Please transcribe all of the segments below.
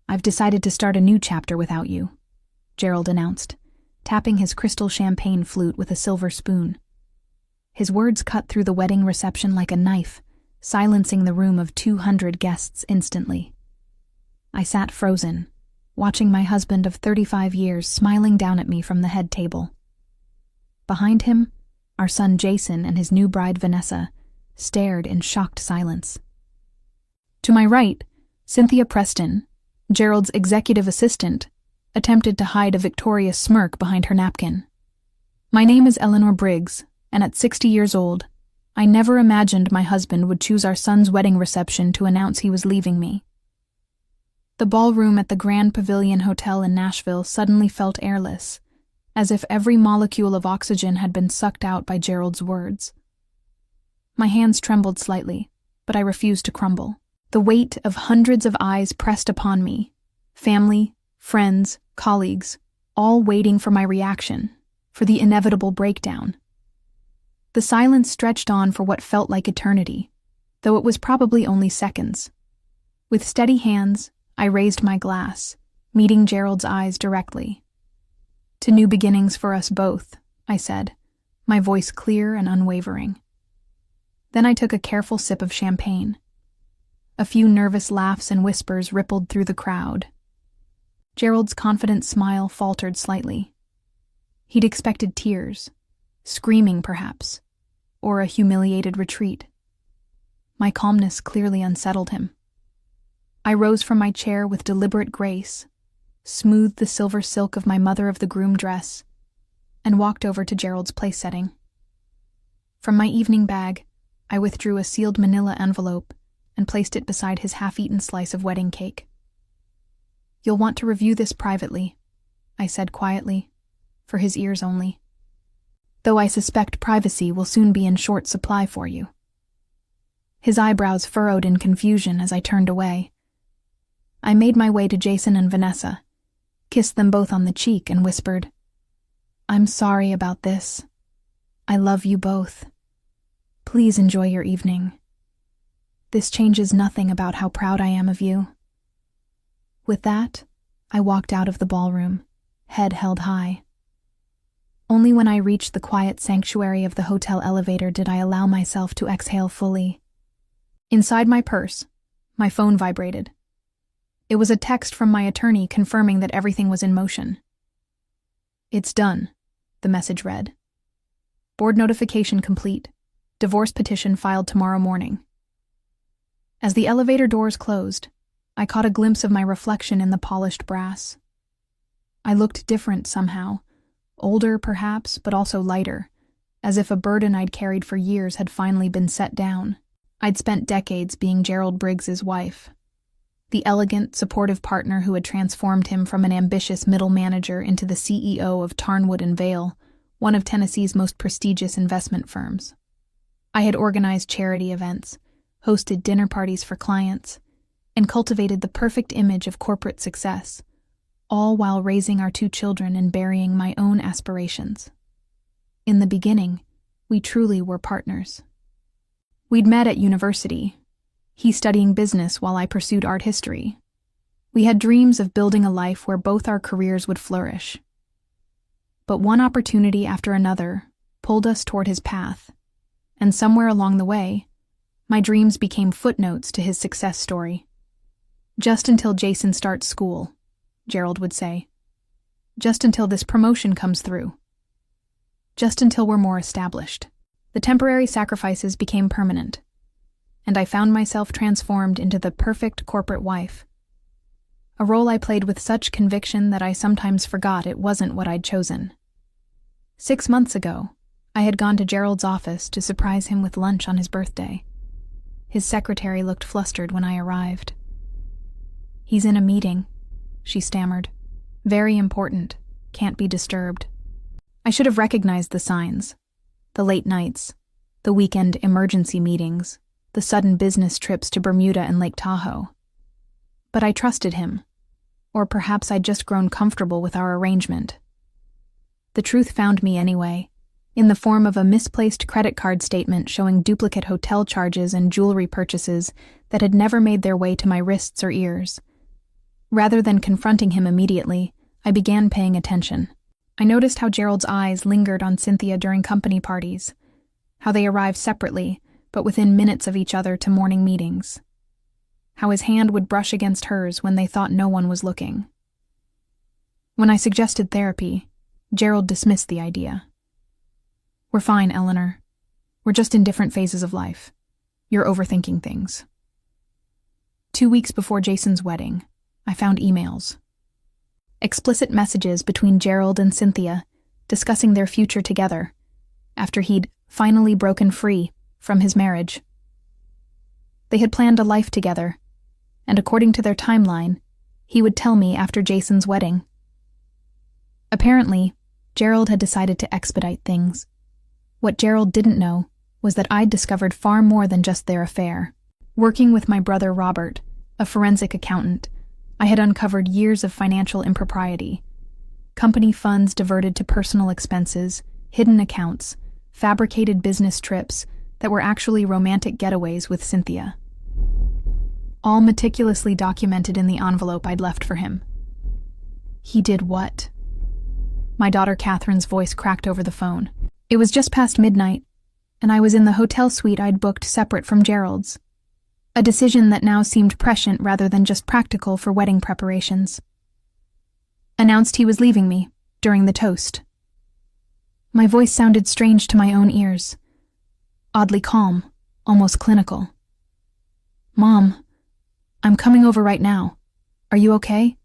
I've decided to start a new chapter without you, Gerald announced, tapping his crystal champagne flute with a silver spoon. His words cut through the wedding reception like a knife, silencing the room of 200 guests instantly. I sat frozen, watching my husband of 35 years smiling down at me from the head table. Behind him, our son Jason and his new bride Vanessa stared in shocked silence. To my right, Cynthia Preston, Gerald's executive assistant, attempted to hide a victorious smirk behind her napkin. My name is Eleanor Briggs, and at 60 years old, I never imagined my husband would choose our son's wedding reception to announce he was leaving me. The ballroom at the Grand Pavilion Hotel in Nashville suddenly felt airless, as if every molecule of oxygen had been sucked out by Gerald's words. My hands trembled slightly, but I refused to crumble. The weight of hundreds of eyes pressed upon me, family, friends, colleagues, all waiting for my reaction, for the inevitable breakdown. The silence stretched on for what felt like eternity, though it was probably only seconds. With steady hands, I raised my glass, meeting Gerald's eyes directly. "To new beginnings for us both," I said, my voice clear and unwavering. Then I took a careful sip of champagne. A few nervous laughs and whispers rippled through the crowd. Gerald's confident smile faltered slightly. He'd expected tears, screaming perhaps, or a humiliated retreat. My calmness clearly unsettled him. I rose from my chair with deliberate grace, smoothed the silver silk of my mother-of-the-groom dress, and walked over to Gerald's place setting. From my evening bag, I withdrew a sealed manila envelope and placed it beside his half-eaten slice of wedding cake. "You'll want to review this privately," I said quietly, for his ears only. "Though I suspect privacy will soon be in short supply for you." His eyebrows furrowed in confusion as I turned away. I made my way to Jason and Vanessa, kissed them both on the cheek, and whispered, "I'm sorry about this. I love you both. Please enjoy your evening. This changes nothing about how proud I am of you." With that, I walked out of the ballroom, head held high. Only when I reached the quiet sanctuary of the hotel elevator did I allow myself to exhale fully. Inside my purse, my phone vibrated. It was a text from my attorney confirming that everything was in motion. "It's done," the message read. "Board notification complete. Divorce petition filed tomorrow morning." As the elevator doors closed, I caught a glimpse of my reflection in the polished brass. I looked different somehow, older perhaps, but also lighter, as if a burden I'd carried for years had finally been set down. I'd spent decades being Gerald Briggs's wife, the elegant, supportive partner who had transformed him from an ambitious middle manager into the CEO of Tarnwood & Vale, one of Tennessee's most prestigious investment firms. I had organized charity events, hosted dinner parties for clients, and cultivated the perfect image of corporate success, all while raising our 2 children and burying my own aspirations. In the beginning, we truly were partners. We'd met at university, he studying business while I pursued art history. We had dreams of building a life where both our careers would flourish. But one opportunity after another pulled us toward his path, and somewhere along the way, my dreams became footnotes to his success story. "Just until Jason starts school," Gerald would say. "Just until this promotion comes through. Just until we're more established." The temporary sacrifices became permanent, and I found myself transformed into the perfect corporate wife. A role I played with such conviction that I sometimes forgot it wasn't what I'd chosen. 6 months ago, I had gone to Gerald's office to surprise him with lunch on his birthday. His secretary looked flustered when I arrived. "He's in a meeting," she stammered. "Very important. Can't be disturbed." I should have recognized the signs. The late nights, the weekend emergency meetings, the sudden business trips to Bermuda and Lake Tahoe. But I trusted him, or perhaps I'd just grown comfortable with our arrangement. The truth found me anyway, in the form of a misplaced credit card statement showing duplicate hotel charges and jewelry purchases that had never made their way to my wrists or ears. Rather than confronting him immediately, I began paying attention. I noticed how Gerald's eyes lingered on Cynthia during company parties, how they arrived separately, but within minutes of each other to morning meetings, how his hand would brush against hers when they thought no one was looking. When I suggested therapy, Gerald dismissed the idea. "We're fine, Eleanor. We're just in different phases of life. You're overthinking things." 2 weeks before Jason's wedding, I found emails. Explicit messages between Gerald and Cynthia discussing their future together after he'd finally broken free from his marriage. They had planned a life together, and according to their timeline, he would tell me after Jason's wedding. Apparently, Gerald had decided to expedite things. What Gerald didn't know was that I'd discovered far more than just their affair. Working with my brother Robert, a forensic accountant, I had uncovered years of financial impropriety. Company funds diverted to personal expenses, hidden accounts, fabricated business trips that were actually romantic getaways with Cynthia. All meticulously documented in the envelope I'd left for him. He did what? My daughter Catherine's voice cracked over the phone. It was just past midnight, and I was in the hotel suite I'd booked separate from Gerald's. A decision that now seemed prescient rather than just practical for wedding preparations. Announced he was leaving me during the toast. My voice sounded strange to my own ears. Oddly calm, almost clinical. "Mom, I'm coming over right now. Are you okay?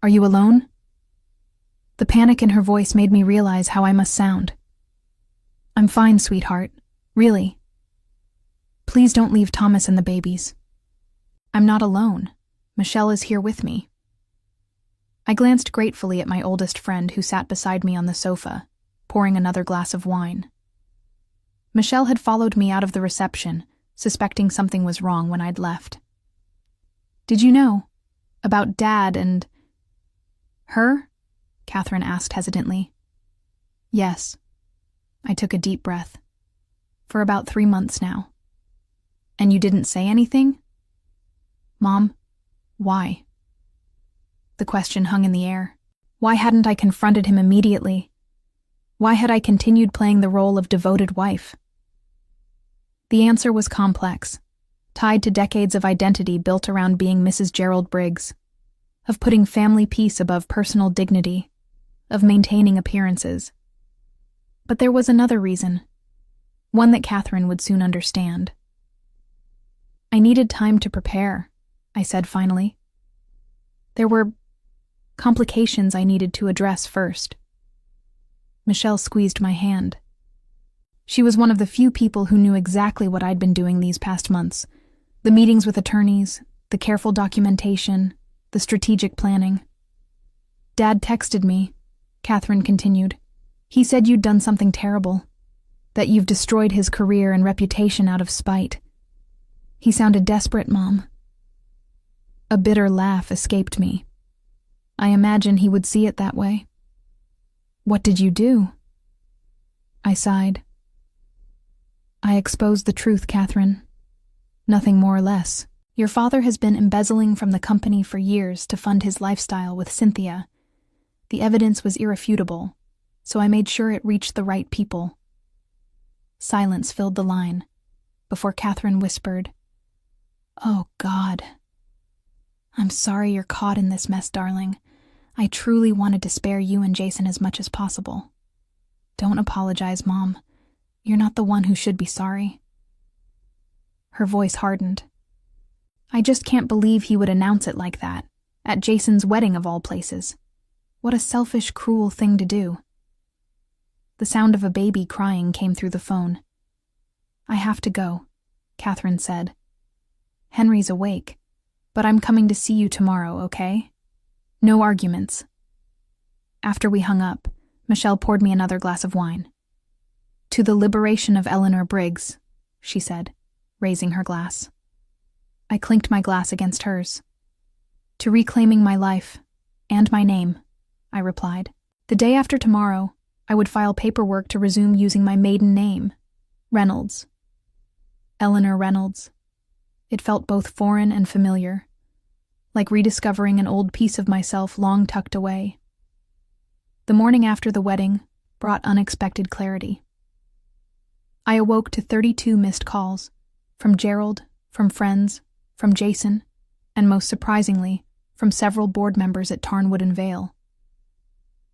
Are you alone?" The panic in her voice made me realize how I must sound. "I'm fine, sweetheart. Really. Please don't leave Thomas and the babies. I'm not alone. Michelle is here with me." I glanced gratefully at my oldest friend who sat beside me on the sofa, pouring another glass of wine. Michelle had followed me out of the reception, suspecting something was wrong when I'd left. "Did you know? About Dad and..." "Her?" Catherine asked hesitantly. "Yes." I took a deep breath. "For about 3 months now." "And you didn't say anything?" "Mom, why?" The question hung in the air. Why hadn't I confronted him immediately? Why had I continued playing the role of devoted wife? The answer was complex, tied to decades of identity built around being Mrs. Gerald Briggs, of putting family peace above personal dignity, of maintaining appearances. But there was another reason, one that Catherine would soon understand. "I needed time to prepare," I said finally. "There were complications I needed to address first." Michelle squeezed my hand. She was one of the few people who knew exactly what I'd been doing these past months. The meetings with attorneys, the careful documentation, the strategic planning. "Dad texted me," Catherine continued. "He said you'd done something terrible, that you've destroyed his career and reputation out of spite. He sounded desperate, Mom." A bitter laugh escaped me. I imagine he would see it that way. "What did you do?" I sighed. "I exposed the truth, Catherine. Nothing more or less. Your father has been embezzling from the company for years to fund his lifestyle with Cynthia. The evidence was irrefutable, so I made sure it reached the right people." Silence filled the line, before Catherine whispered, "Oh, God. I'm sorry you're caught in this mess, darling. I truly wanted to spare you and Jason as much as possible. Don't apologize, Mom. You're not the one who should be sorry." Her voice hardened. "I just can't believe he would announce it like that, at Jason's wedding of all places. What a selfish, cruel thing to do." The sound of a baby crying came through the phone. "I have to go," Catherine said. "Henry's awake, but I'm coming to see you tomorrow, okay? No arguments." After we hung up, Michelle poured me another glass of wine. "To the liberation of Eleanor Briggs," she said, raising her glass. I clinked my glass against hers. "To reclaiming my life, and my name," I replied. "The day after tomorrow, I would file paperwork to resume using my maiden name, Reynolds. Eleanor Reynolds." It felt both foreign and familiar, like rediscovering an old piece of myself long tucked away. The morning after the wedding brought unexpected clarity. I awoke to 32 missed calls, from Gerald, from friends, from Jason, and most surprisingly, from several board members at Tarnwood and Vale.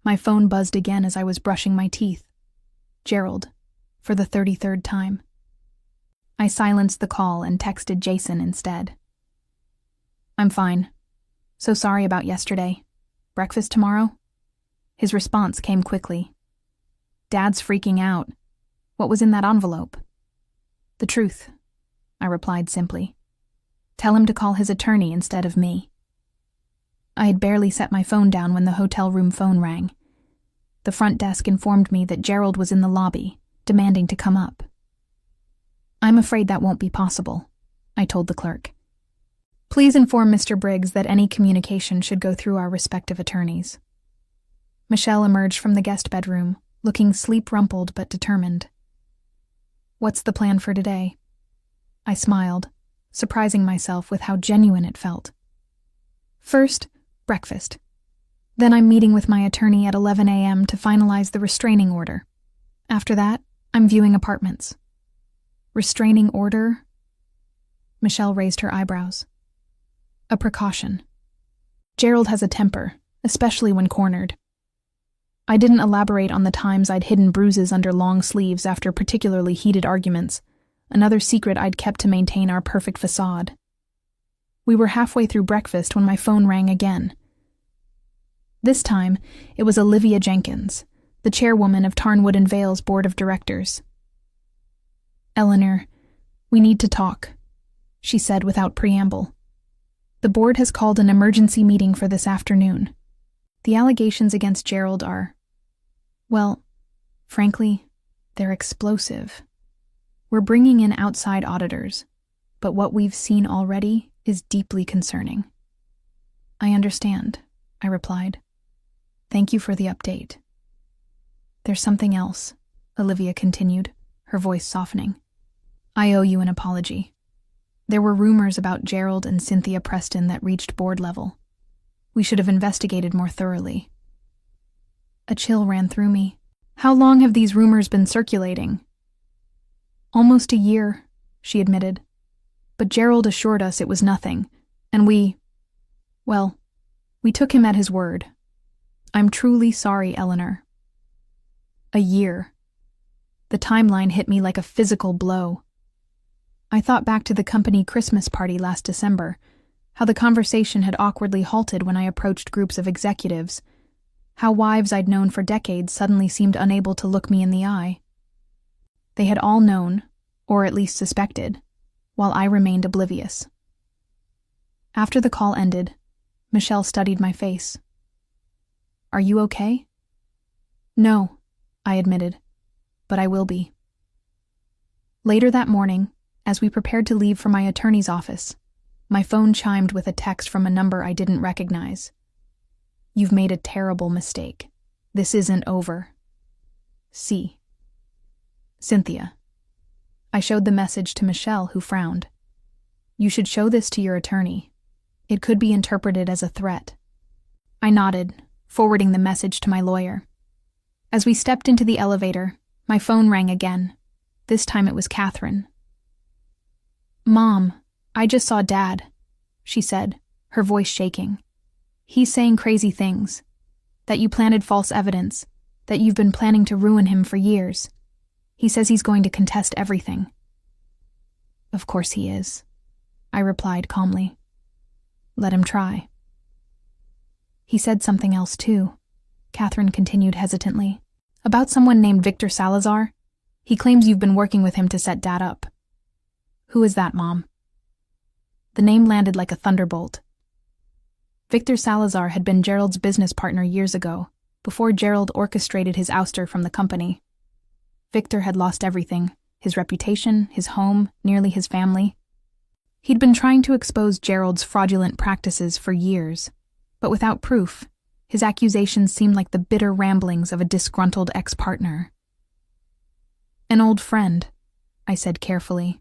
My phone buzzed again as I was brushing my teeth. Gerald, for the 33rd time. I silenced the call and texted Jason instead. I'm fine. So sorry about yesterday. Breakfast tomorrow? His response came quickly. Dad's freaking out. What was in that envelope? The truth, I replied simply. Tell him to call his attorney instead of me. I had barely set my phone down when the hotel room phone rang. The front desk informed me that Gerald was in the lobby, demanding to come up. I'm afraid that won't be possible, I told the clerk. Please inform Mr. Briggs that any communication should go through our respective attorneys. Michelle emerged from the guest bedroom, looking sleep-rumpled but determined. What's the plan for today? I smiled, surprising myself with how genuine it felt. First, breakfast. Then I'm meeting with my attorney at 11 a.m. to finalize the restraining order. After that, I'm viewing apartments. Restraining order? Michelle raised her eyebrows. A precaution. Gerald has a temper, especially when cornered. I didn't elaborate on the times I'd hidden bruises under long sleeves after particularly heated arguments, another secret I'd kept to maintain our perfect facade. We were halfway through breakfast when my phone rang again. This time, it was Olivia Jenkins, the chairwoman of Tarnwood and Vale's board of directors. Eleanor, we need to talk, she said without preamble. The board has called an emergency meeting for this afternoon. The allegations against Gerald are, well, frankly, they're explosive. We're bringing in outside auditors, but what we've seen already is deeply concerning. I understand, I replied. Thank you for the update. There's something else, Olivia continued, her voice softening. I owe you an apology. There were rumors about Gerald and Cynthia Preston that reached board level. We should have investigated more thoroughly. A chill ran through me. How long have these rumors been circulating? Almost a year, she admitted. But Gerald assured us it was nothing, and we took him at his word. I'm truly sorry, Eleanor. A year. The timeline hit me like a physical blow. I thought back to the company Christmas party last December, how the conversation had awkwardly halted when I approached groups of executives, how wives I'd known for decades suddenly seemed unable to look me in the eye. They had all known, or at least suspected, while I remained oblivious. After the call ended, Michelle studied my face. Are you okay? No, I admitted, but I will be. Later that morning, as we prepared to leave for my attorney's office, my phone chimed with a text from a number I didn't recognize. You've made a terrible mistake. This isn't over. C. Cynthia. I showed the message to Michelle, who frowned. You should show this to your attorney. It could be interpreted as a threat. I nodded, forwarding the message to my lawyer. As we stepped into the elevator, my phone rang again. This time it was Catherine. Mom, I just saw Dad, she said, her voice shaking. He's saying crazy things. That you planted false evidence, that you've been planning to ruin him for years. He says he's going to contest everything. Of course he is, I replied calmly. Let him try. He said something else too, Catherine continued hesitantly. About someone named Victor Salazar. He claims you've been working with him to set Dad up. Who is that, Mom? The name landed like a thunderbolt. Victor Salazar had been Gerald's business partner years ago, before Gerald orchestrated his ouster from the company. Victor had lost everything, his reputation, his home, nearly his family. He'd been trying to expose Gerald's fraudulent practices for years, but without proof, his accusations seemed like the bitter ramblings of a disgruntled ex-partner. An old friend, I said carefully,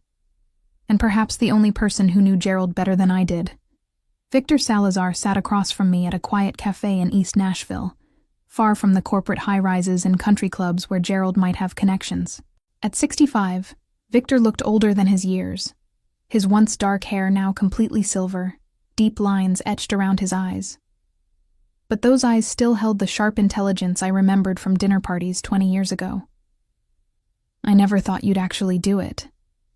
and perhaps the only person who knew Gerald better than I did. Victor Salazar sat across from me at a quiet cafe in East Nashville, far from the corporate high-rises and country clubs where Gerald might have connections. At 65, Victor looked older than his years, his once dark hair now completely silver, deep lines etched around his eyes. But those eyes still held the sharp intelligence I remembered from dinner parties 20 years ago. "I never thought you'd actually do it,"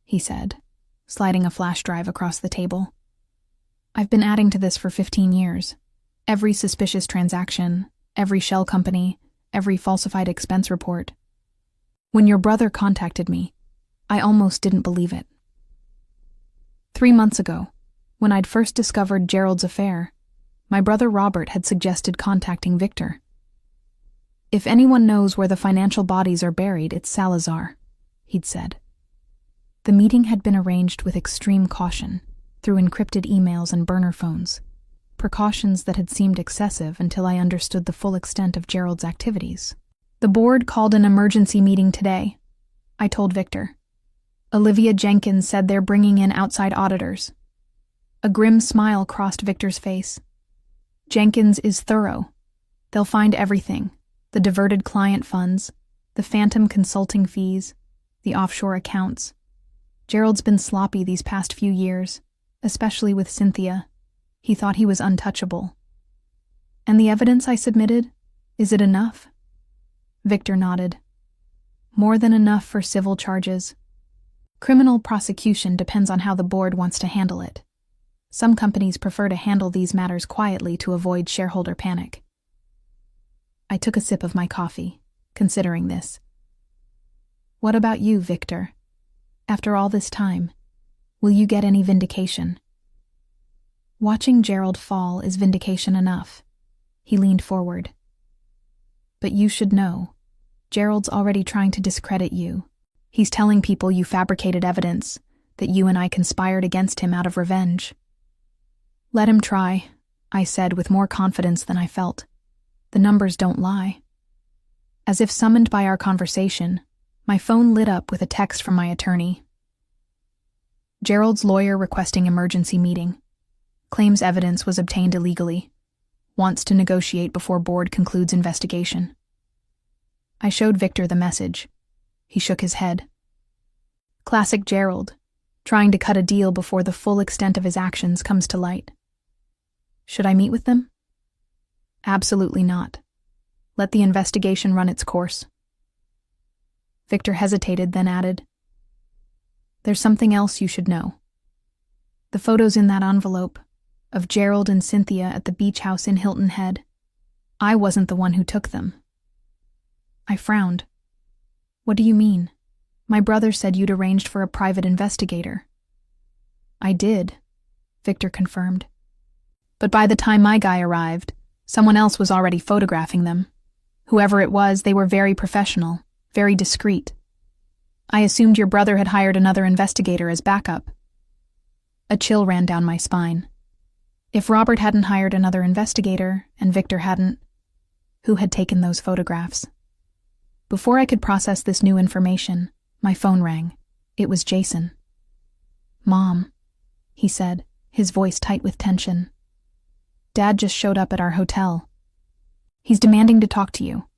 he said, sliding a flash drive across the table. "I've been adding to this for 15 years. Every suspicious transaction, every shell company, every falsified expense report. When your brother contacted me, I almost didn't believe it. 3 months ago, when I'd first discovered Gerald's affair, my brother Robert had suggested contacting Victor. If anyone knows where the financial bodies are buried, it's Salazar, he'd said. The meeting had been arranged with extreme caution, through encrypted emails and burner phones, precautions that had seemed excessive until I understood the full extent of Gerald's activities. "The board called an emergency meeting today," I told Victor. "Olivia Jenkins said they're bringing in outside auditors." A grim smile crossed Victor's face. "Jenkins is thorough. They'll find everything: the diverted client funds, the phantom consulting fees, the offshore accounts. Gerald's been sloppy these past few years, especially with Cynthia. He thought he was untouchable." "And the evidence I submitted? Is it enough?" Victor nodded. "More than enough for civil charges. Criminal prosecution depends on how the board wants to handle it. Some companies prefer to handle these matters quietly to avoid shareholder panic." I took a sip of my coffee, considering this. "What about you, Victor? After all this time, will you get any vindication?" "Watching Gerald fall is vindication enough." He leaned forward. "But you should know. Gerald's already trying to discredit you. He's telling people you fabricated evidence, that you and I conspired against him out of revenge." "Let him try," I said with more confidence than I felt. "The numbers don't lie." As if summoned by our conversation, my phone lit up with a text from my attorney. "Gerald's lawyer requesting emergency meeting. Claims evidence was obtained illegally. Wants to negotiate before board concludes investigation." I showed Victor the message. He shook his head. Classic Gerald, trying to cut a deal before the full extent of his actions comes to light. "Should I meet with them?" "Absolutely not. Let the investigation run its course." Victor hesitated, then added, "There's something else you should know. The photos in that envelope, of Gerald and Cynthia at the beach house in Hilton Head, I wasn't the one who took them." I frowned. "What do you mean? My brother said you'd arranged for a private investigator." "I did," Victor confirmed. "But by the time my guy arrived, someone else was already photographing them. Whoever it was, they were very professional, very discreet. I assumed your brother had hired another investigator as backup." A chill ran down my spine. If Robert hadn't hired another investigator, and Victor hadn't, who had taken those photographs? Before I could process this new information, my phone rang. It was Jason. "Mom," he said, his voice tight with tension. "Dad just showed up at our hotel. He's demanding to talk to you.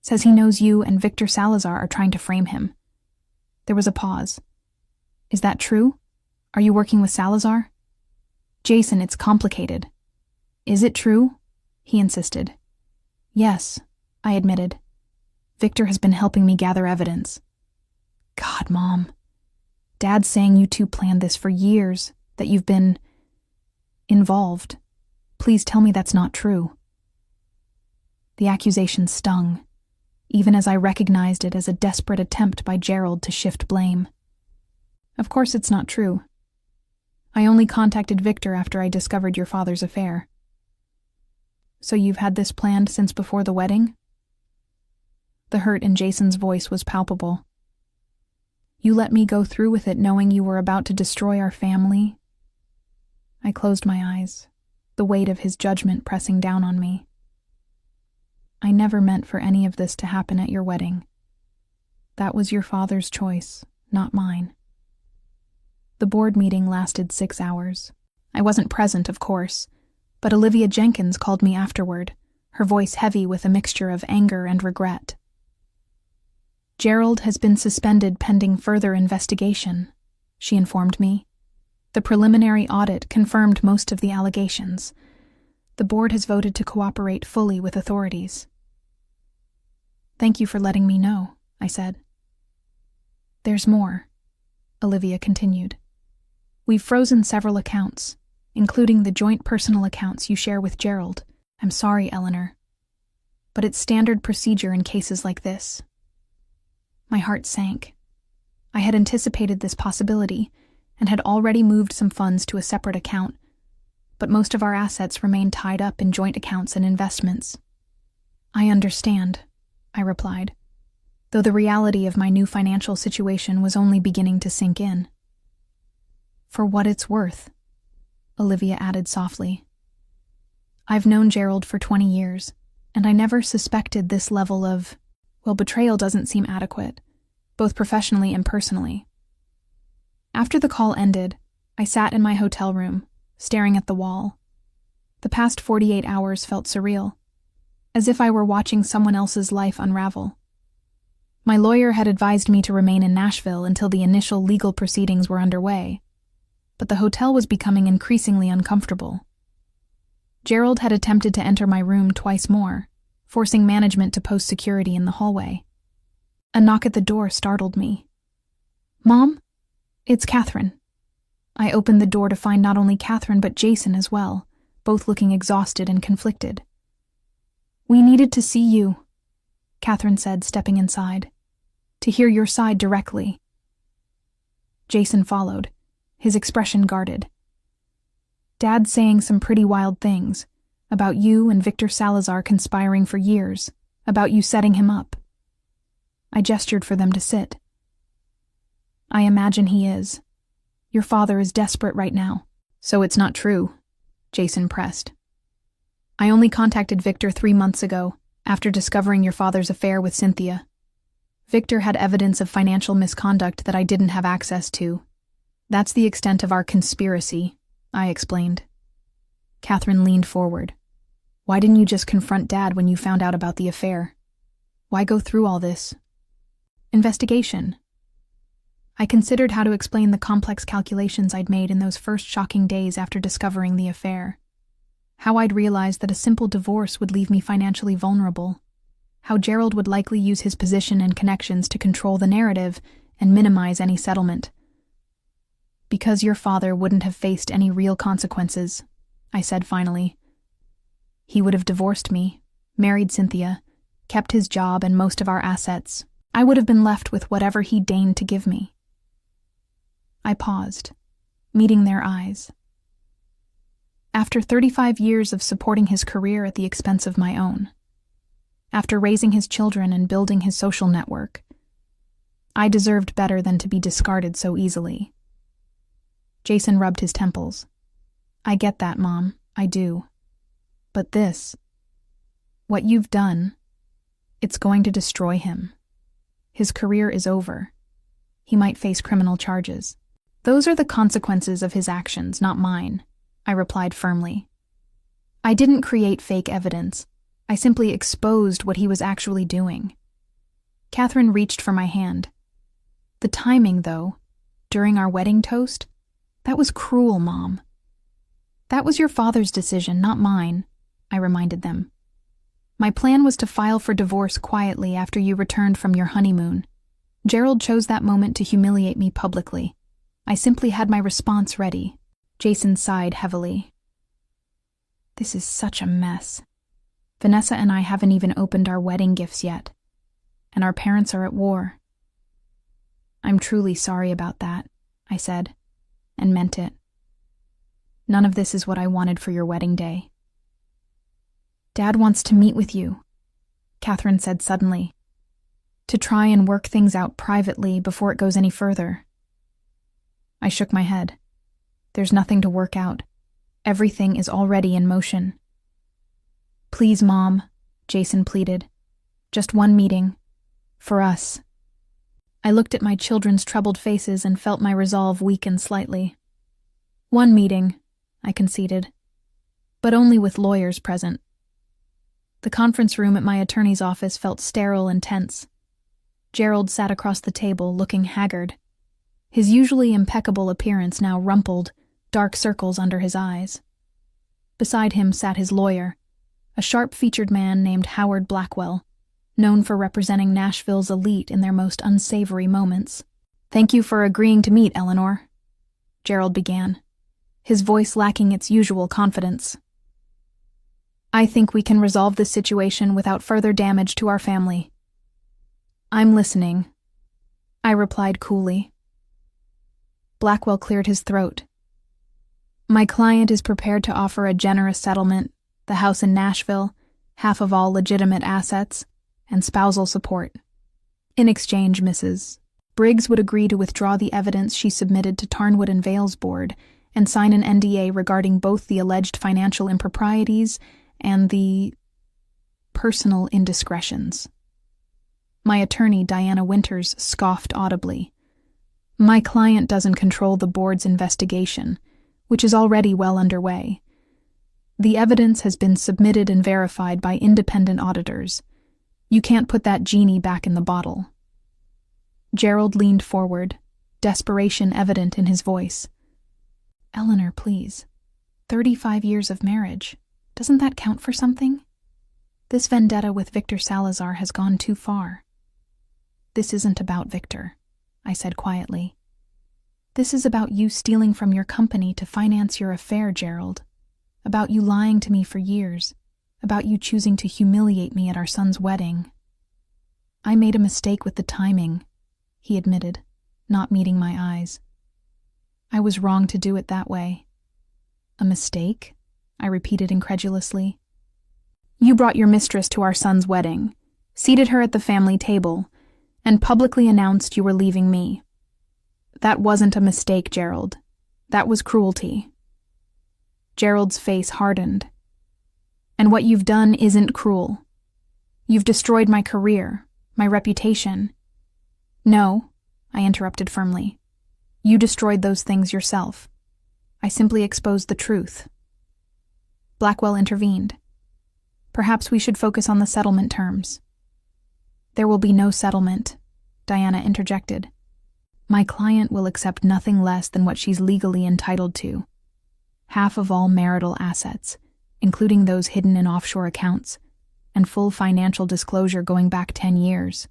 Says he knows you and Victor Salazar are trying to frame him." There was a pause. "Is that true? Are you working with Salazar?" "Jason, it's complicated." "Is it true?" he insisted. "Yes," I admitted. "Victor has been helping me gather evidence." "God, Mom. Dad's saying you two planned this for years, that you've been involved. Please tell me that's not true." The accusation stung, even as I recognized it as a desperate attempt by Gerald to shift blame. "Of course it's not true. I only contacted Victor after I discovered your father's affair." "So you've had this planned since before the wedding?" The hurt in Jason's voice was palpable. "You let me go through with it knowing you were about to destroy our family?" I closed my eyes, the weight of his judgment pressing down on me. "I never meant for any of this to happen at your wedding. That was your father's choice, not mine." The board meeting lasted 6 hours. I wasn't present, of course, but Olivia Jenkins called me afterward, her voice heavy with a mixture of anger and regret. "Gerald has been suspended pending further investigation," she informed me. "The preliminary audit confirmed most of the allegations. The board has voted to cooperate fully with authorities." "Thank you for letting me know," I said. "There's more," Olivia continued. "We've frozen several accounts, including the joint personal accounts you share with Gerald. I'm sorry, Eleanor, but it's standard procedure in cases like this." My heart sank. I had anticipated this possibility and had already moved some funds to a separate account, but most of our assets remained tied up in joint accounts and investments. "I understand," I replied, though the reality of my new financial situation was only beginning to sink in. "For what it's worth," Olivia added softly. "I've known Gerald for 20 years, and I never suspected this level of, well, betrayal doesn't seem adequate, both professionally and personally." After the call ended, I sat in my hotel room, staring at the wall. The past 48 hours felt surreal, as if I were watching someone else's life unravel. My lawyer had advised me to remain in Nashville until the initial legal proceedings were underway, but the hotel was becoming increasingly uncomfortable. Gerald had attempted to enter my room twice more, forcing management to post security in the hallway. A knock at the door startled me. "Mom? It's Catherine." I opened the door to find not only Catherine but Jason as well, both looking exhausted and conflicted. "We needed to see you," Catherine said, stepping inside, "to hear your side directly." Jason followed, his expression guarded. "Dad's saying some pretty wild things, about you and Victor Salazar conspiring for years, about you setting him up." I gestured for them to sit. "I imagine he is. Your father is desperate right now." "So it's not true," Jason pressed. "I only contacted Victor 3 months ago, after discovering your father's affair with Cynthia. Victor had evidence of financial misconduct that I didn't have access to. That's the extent of our conspiracy," I explained. Catherine leaned forward. "Why didn't you just confront Dad when you found out about the affair? Why go through all this?" "Investigation." I considered how to explain the complex calculations I'd made in those first shocking days after discovering the affair. How I'd realized that a simple divorce would leave me financially vulnerable. How Gerald would likely use his position and connections to control the narrative and minimize any settlement. "Because your father wouldn't have faced any real consequences," I said finally. "He would have divorced me, married Cynthia, kept his job and most of our assets. I would have been left with whatever he deigned to give me." I paused, meeting their eyes. After 35 years of supporting his career at the expense of my own, after raising his children and building his social network, I deserved better than to be discarded so easily. Jason rubbed his temples. "I get that, Mom, I do. But this, what you've done, it's going to destroy him. His career is over. He might face criminal charges." "Those are the consequences of his actions, not mine," I replied firmly. "I didn't create fake evidence. I simply exposed what he was actually doing." Catherine reached for my hand. "The timing, though, during our wedding toast, that was cruel, Mom." "That was your father's decision, not mine," I reminded them. "My plan was to file for divorce quietly after you returned from your honeymoon. Gerald chose that moment to humiliate me publicly. I simply had my response ready." Jason sighed heavily. "This is such a mess. Vanessa and I haven't even opened our wedding gifts yet, and our parents are at war." "I'm truly sorry about that," I said, and meant it. "None of this is what I wanted for your wedding day." "Dad wants to meet with you," Catherine said suddenly, "to try and work things out privately before it goes any further." I shook my head. "There's nothing to work out. Everything is already in motion." "Please, Mom," Jason pleaded. "Just one meeting. For us." I looked at my children's troubled faces and felt my resolve weaken slightly. "One meeting," I conceded. But only with lawyers present. The conference room at my attorney's office felt sterile and tense. Gerald sat across the table, looking haggard. His usually impeccable appearance now rumpled, dark circles under his eyes. Beside him sat his lawyer, a sharp-featured man named Howard Blackwell, known for representing Nashville's elite in their most unsavory moments. "Thank you for agreeing to meet, Eleanor," Gerald began, his voice lacking its usual confidence. "I think we can resolve this situation without further damage to our family." "I'm listening," I replied coolly. Blackwell cleared his throat. "My client is prepared to offer a generous settlement, the house in Nashville, half of all legitimate assets, and spousal support. In exchange, Mrs. Briggs would agree to withdraw the evidence she submitted to Tarnwood and Vale's board and sign an NDA regarding both the alleged financial improprieties and the personal indiscretions." My attorney, Diana Winters, scoffed audibly. "My client doesn't control the board's investigation, which is already well underway. The evidence has been submitted and verified by independent auditors. You can't put that genie back in the bottle." Gerald leaned forward, desperation evident in his voice. "Eleanor, please. 35 years of marriage. Doesn't that count for something? This vendetta with Victor Salazar has gone too far." "This isn't about Victor," I said quietly. "This is about you stealing from your company to finance your affair, Gerald. About you lying to me for years. About you choosing to humiliate me at our son's wedding." "I made a mistake with the timing," he admitted, not meeting my eyes. "I was wrong to do it that way." "A mistake?" I repeated incredulously. "You brought your mistress to our son's wedding, seated her at the family table, and publicly announced you were leaving me. That wasn't a mistake, Gerald. That was cruelty." Gerald's face hardened. "And what you've done isn't cruel. You've destroyed my career, my reputation." "No," I interrupted firmly. "You destroyed those things yourself. I simply exposed the truth." Blackwell intervened. "Perhaps we should focus on the settlement terms." "There will be no settlement," Diana interjected. "My client will accept nothing less than what she's legally entitled to. Half of all marital assets, including those hidden in offshore accounts, and full financial disclosure going back 10 years.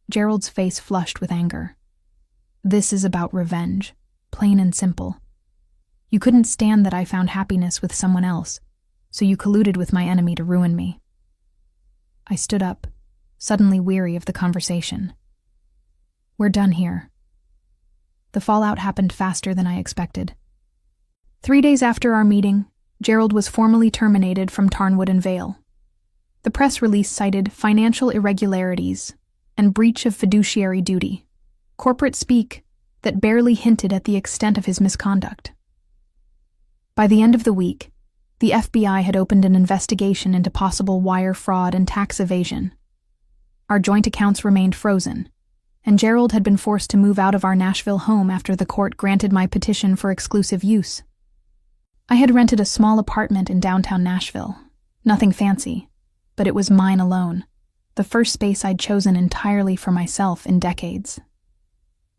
Gerald's face flushed with anger. "This is about revenge, plain and simple. You couldn't stand that I found happiness with someone else, so you colluded with my enemy to ruin me." I stood up, suddenly weary of the conversation. "We're done here." The fallout happened faster than I expected. 3 days after our meeting, Gerald was formally terminated from Tarnwood and Vale. The press release cited financial irregularities and breach of fiduciary duty, corporate speak that barely hinted at the extent of his misconduct. By the end of the week, the FBI had opened an investigation into possible wire fraud and tax evasion. Our joint accounts remained frozen, and Gerald had been forced to move out of our Nashville home after the court granted my petition for exclusive use. I had rented a small apartment in downtown Nashville. Nothing fancy, but it was mine alone, the first space I'd chosen entirely for myself in decades.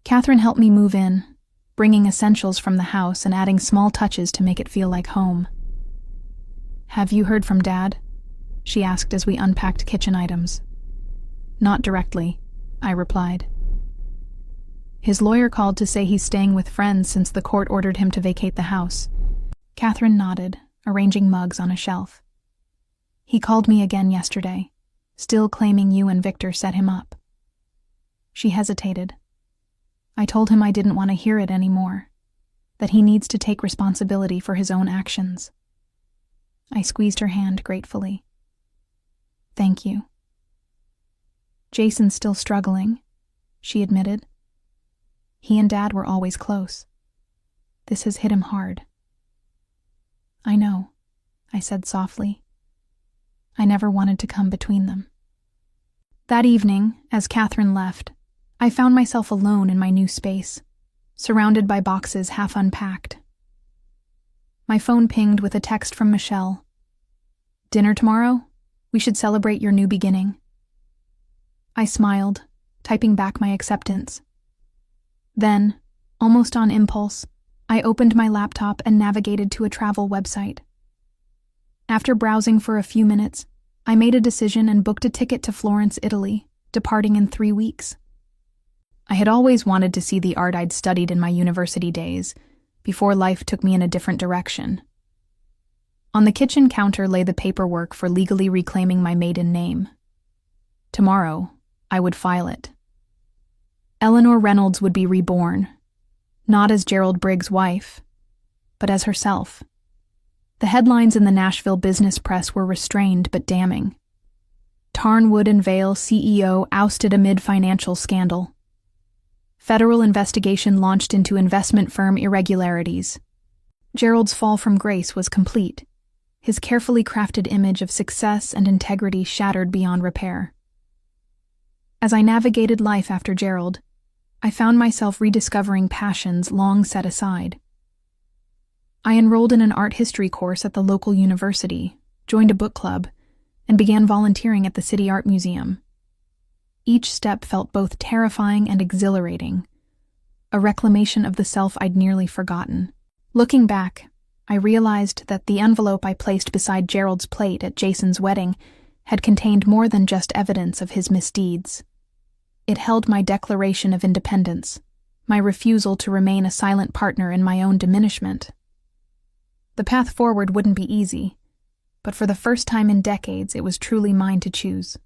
Catherine helped me move in, bringing essentials from the house and adding small touches to make it feel like home. "Have you heard from Dad?" she asked as we unpacked kitchen items. "Not directly," I replied. "His lawyer called to say he's staying with friends since the court ordered him to vacate the house." Catherine nodded, arranging mugs on a shelf. "He called me again yesterday, still claiming you and Victor set him up." She hesitated. I told him I didn't want to hear it anymore, that he needs to take responsibility for his own actions. I squeezed her hand gratefully. "Thank you." "Jason's still struggling," she admitted. "He and Dad were always close. This has hit him hard." "I know," I said softly. "I never wanted to come between them." That evening, as Catherine left, I found myself alone in my new space, surrounded by boxes half unpacked. My phone pinged with a text from Michelle. "Dinner tomorrow? We should celebrate your new beginning." I smiled, typing back my acceptance. Then, almost on impulse, I opened my laptop and navigated to a travel website. After browsing for a few minutes, I made a decision and booked a ticket to Florence, Italy, departing in 3 weeks. I had always wanted to see the art I'd studied in my university days, before life took me in a different direction. On the kitchen counter lay the paperwork for legally reclaiming my maiden name. Tomorrow, I would file it. Eleanor Reynolds would be reborn, not as Gerald Briggs' wife, but as herself. The headlines in the Nashville business press were restrained but damning. Tarnwood and Vale CEO ousted amid financial scandal. Federal investigation launched into investment firm irregularities. Gerald's fall from grace was complete, his carefully crafted image of success and integrity shattered beyond repair. As I navigated life after Gerald, I found myself rediscovering passions long set aside. I enrolled in an art history course at the local university, joined a book club, and began volunteering at the City Art Museum. Each step felt both terrifying and exhilarating, a reclamation of the self I'd nearly forgotten. Looking back, I realized that the envelope I placed beside Gerald's plate at Jason's wedding had contained more than just evidence of his misdeeds. It held my declaration of independence, my refusal to remain a silent partner in my own diminishment. The path forward wouldn't be easy, but for the first time in decades it was truly mine to choose.